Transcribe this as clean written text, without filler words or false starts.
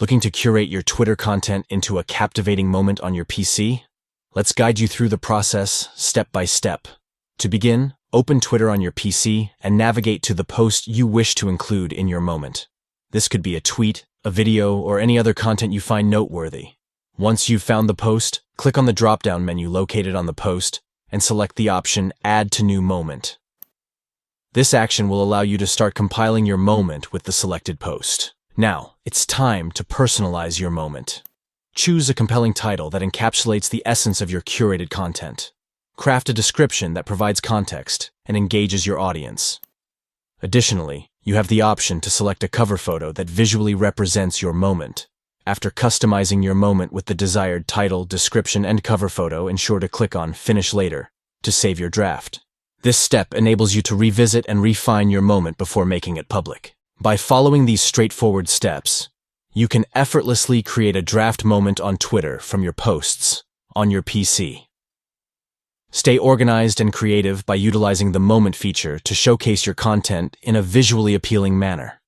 Looking to curate your Twitter content into a captivating moment on your PC? Let's guide you through the process step by step. To begin, open Twitter on your PC and navigate to the post you wish to include in your moment. This could be a tweet, a video, or any other content you find noteworthy. Once you've found the post, click on the drop-down menu located on the post and select the option Add to New Moment. This action will allow you to start compiling your moment with the selected post. Now, it's time to personalize your moment. Choose a compelling title that encapsulates the essence of your curated content. Craft a description that provides context and engages your audience. Additionally, you have the option to select a cover photo that visually represents your moment. After customizing your moment with the desired title, description, and cover photo, ensure to click on Finish Later to save your draft. This step enables you to revisit and refine your moment before making it public. By following these straightforward steps, you can effortlessly create a draft moment on Twitter from your posts on your PC. Stay organized and creative by utilizing the moment feature to showcase your content in a visually appealing manner.